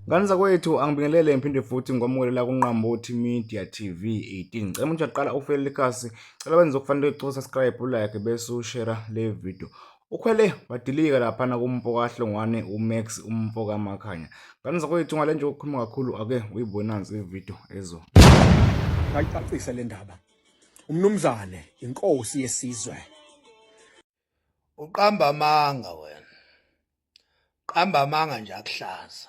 Ngani zakwethu angibingelele ngiphinde futhi ngikwamukelela kuNqambothi Media TV 18. Ngicela ukuthi aqala ufele ikhasi, cela wenze okufanele ucosa subscribe, ulike bese ushare le video. Ukhwele wadilika lapha kumpoka Hlongwane uMax umpoka Makhanya. Ngani zakwethu ngale nje ukukhuluma kakhulu ake uyibone nansi ivideo ezo. Ngayicacisa le ndaba. Umnumzane inkosi yesizwe. Uqamba amanga wena. Qamba amanga nje akuhlaza.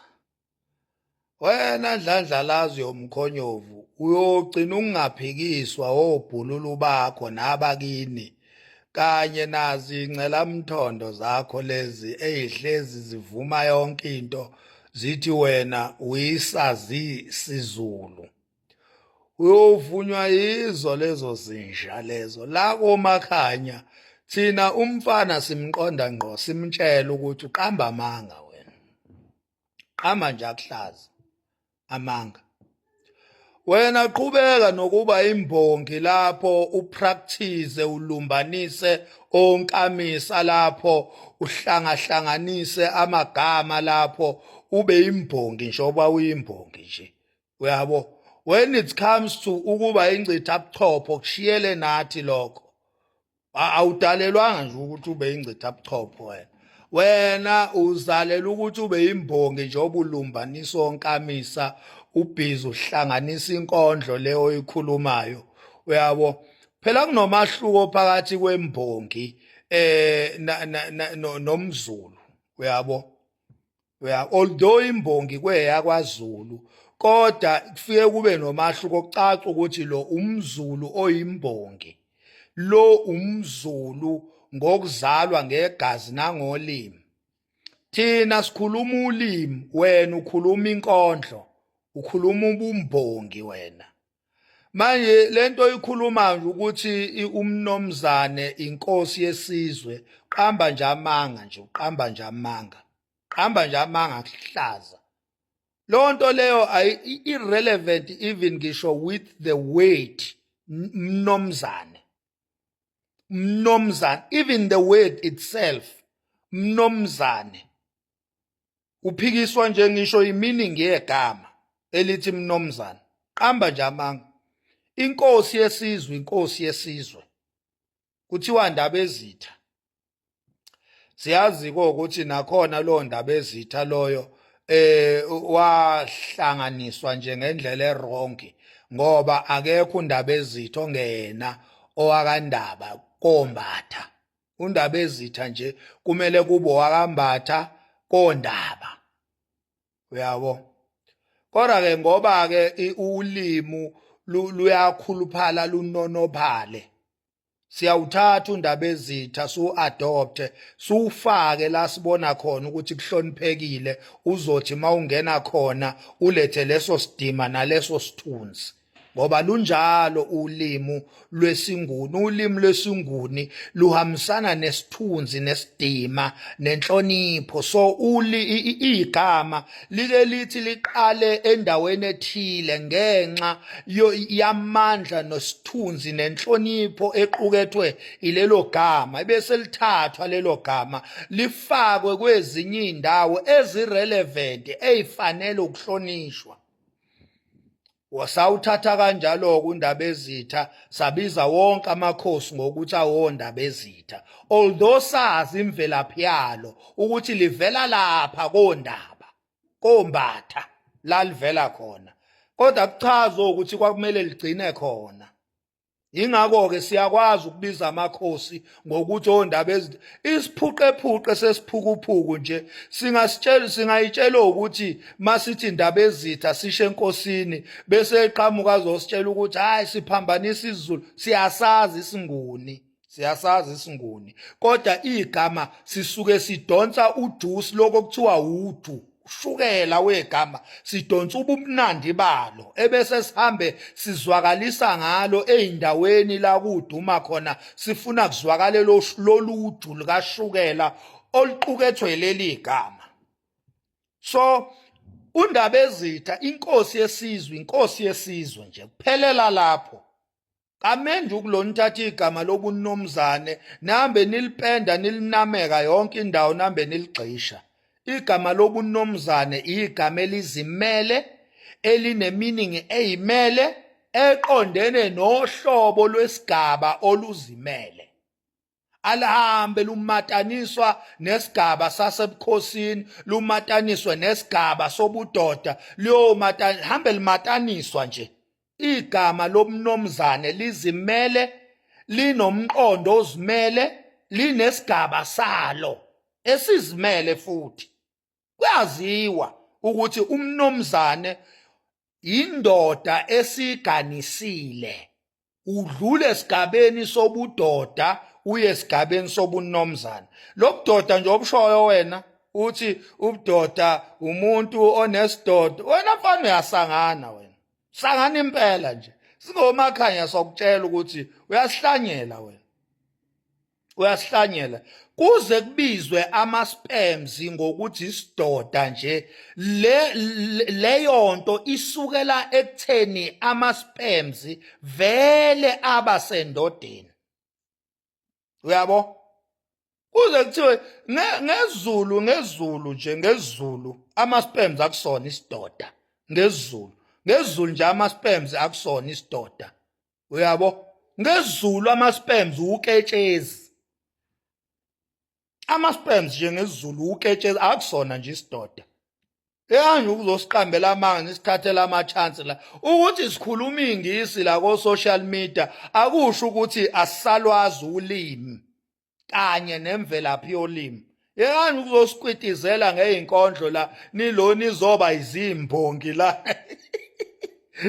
Wena ndlandlalazi yomkhonyovu uyogcina ungaphikiswa obhululu bakho nabakini kanye nazi incela mthondo zakho lezi ezihlezi zivuma yonke into zithi wena uyisazi sizulu. Uyovunywa yizo lezo zinja lezo la koMakhanya. Thina umfana simqonda ngqo simtshela ukuthi uqamba amanga wena. Qamba nje akuhlaza amanga. Wena qhubeka nokuba imbongi lapho upractice ulumbanise onkamisa lapho uhlangahlanganise amagama lapho ube imbongi njoba uyimbongi nje. Uyabo? When it comes to ukuba ingcitha buchopho kushiyele nathi lokho. Awudalelwanga nje ukuthi ube ingcitha buchopho wena. Wena uzalela ukuthi ube imbongi njengoba ulumbanisa onkamisa ubhizi uhlanganisa inkondlo leyo oyikhulumayo. Uyabo? Phela kunomahluko phakathi kwembongi nomZulu. Uyabo? Although imbongi kweyakwaZulu kodwa kufike kube nomahluko okucaca ukuthi lo umZulu oyimbongi lo umZulu ngokuzalwa ngegazi nangolimi. Thina sikhuluma ulimi, wena ukhuluma inkondlo, ukhuluma ubumbongi wena. Manje lento oyikhuluma nje ukuthi umnomzane inkosi yesizwe, qamba nje amanga nje, uqamba nje amanga. Qamba nje amanga akuhlaza. Lonto leyo irrelevant even ngisho with the word mnomzane. Mnomzane, even the word itself, mnomzane. Uphikiswa nje ngisho iminingi yegama elithi mnomzane. Qamba nje amanga. Inkosi yesizwe, inkosi yesizwe. Kuthiwa ndaba ezitha. Siyazi ukuthi nakhona lo ndaba ezitha loyo wahlanganiswa nje ngendlela erongi ngoba akekho undaba ezitha ongena owakandaba koMbatha. Undaba ezitha nje kumele kube owakaMbatha koNdaba. Uyabo? Kodwa ke ngoba ke ulimi luyakhuluphala lunonophale. Siyawuthatha undaba ezitha su-adopte sufake la sibona khona ukuthi kuhloniphekile uzothi mawungena khona ulethe leso sidima naleso sithunzi ngoba lunjalo ulimi lwesinguni. Ulimi lwesinguni luhambisana nesithunzi nesidima nenhlonipho. So igama like lithi liqale endaweni ethile ngenxa yamandla nosithunzi nenhlonipho equkethwe ilelo gama ebese lithathwa lelo gama lifakwe kwezinye indawo ezirelevant ezifanele ukuhlonishwa. Wasawuthatha kanjalo undaba ezitha sabiza wonke amakhosi ngokuthi awondaba ezitha. Although sazi imvelaphi yalo ukuthi livela lapha koNdaba koMbatha la livela khona. Kodwa kuchaza ukuthi kwakumele ligcine khona. Ingakho ke siyakwazi ukubiza amakhosi ngokuthi ondaba ezitha. Isiphuqephuqe sesiphukuphuku nje singayitshela ukuthi masithi indaba ezitha sisho enkosini bese eqhamuka azositshela ukuthi hayi siphambanisa isiZulu. Siyasazi isinguni. Siyasazi isinguni. Kodwa igama sisuke sidonsa ujuice lokho kuthiwa udu. Ushukela wegama sidonsa ubumnandi balo ebese sihambe sizwakalisa ngalo eindaweni la kuduma khona sifuna kuzwakale loluju likashukela oluqukethwe leli igama. So undaba ezitha inkosi yesizwe, inkosi yesizwe nje kuphelela lapho. Kamenje ukulonithatha igama lobunomzane nambe nilipenda nilinameka yonke indawo nambe niligcisha. igama lobunomzane igama elizimele elineminingi eyimele eqondene nohlobo lwesigaba oluzimele alihambe lumataniswa nesigaba sasebukhosini lumataniswe nesigaba sobudoda hambe limataniswa nje igama lomnomzane lizimele linomqondo ozimele linesigaba salo esizimele futhi kuyaziwa ukuthi umnomzane indoda esiganisile udlule esigabeni sobudoda uye esigabeni sobunomzane lobudoda nje obushoyo wena uthi ubudoda umuntu onesidoda wena mfana uyasangana wena sangana impela nje singomakhanya sokutshela ukuthi uyasihlanyela wena uyasihlanyela kuze kubizwe ama-sperms ngokuthi isidoda nje leyo nto isukela ekutheni ama-sperms vele abasendodeni uyabo kuze kuthiwe ngezulu nje ngezulu ama-sperms akusona isidoda ngezulu nje ama-sperms akusona isidoda uyabo ngezulu ama-sperms uketshezi ama-sperms nje ngezulu uketshezi akusona nje isidoda eyanje ukuzosiqambela amanga nisithathela ama-chance la ukuthi sikhuluma ingisi la ko-social media akusho ukuthi asisalwazi ulimi kanye nemvelaphi yolimi eyanje ukuzosikwitizela ngey'nkondlo la niloni izoba izimbongi la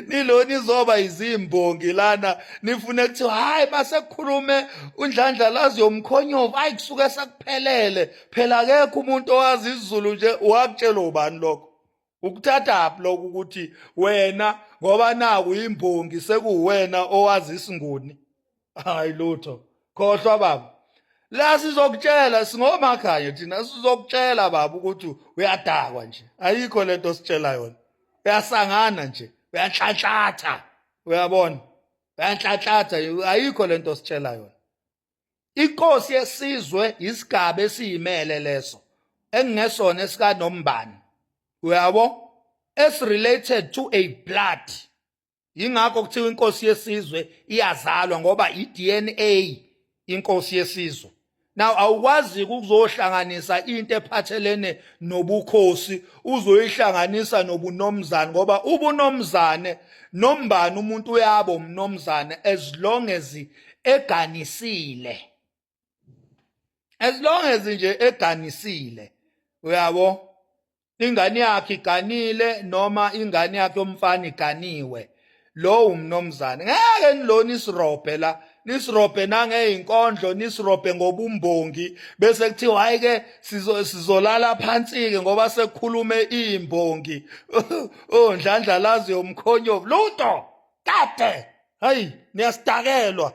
niloni izoba izimbongi lana nifune kuthiwa hayi basekukhulume undlandlalazi yomkhonyovu hayi kusuke sekuphelele phela akekho umuntu owazi isiZulu nje wakutshela ubani lokho ukuthathaphi lokho ukuthi wena ngoba naku imbongi sekuwena owazi isinguni hayi lutho khohlwa baba la sizokutshela singomakhanya thina sizokutshela baba ukuthi uyadakwa nje ayikho lento sitshela yona uyasangana nje uyanhlanhlatha uyabona uyanhlanhlatha ayikho lento sitshela yona inkosi yesizwe isigaba esiyimele leso engesona esikaNombani uyabo esirelated to a blood ingakho kuthiwa inkosi yesizwe iyazalwa ngoba iDNA inkosi yesizwe now awukwazi ukuzohlanganisa into ephathelene nobukhosi uzoyihlanganisa nobunomzane ngoba ubunomzane nombani umuntu uyabo umnomzane as long as eganisile nje eganisile uyabo ingane yakhe iganile noma ingane yakhe yomfana iganiwe lo umnomzane ngeke nilona isirobhe la nisirobhe nangey'nkondlo nisirobhe ngobumbongi bese kuthiwa hayi-ke sizolala phansi-ke ngoba sekukhulume iy'mbongi ondlandlalazi yomkhonyovu lutho kade hayi niyasidakelwa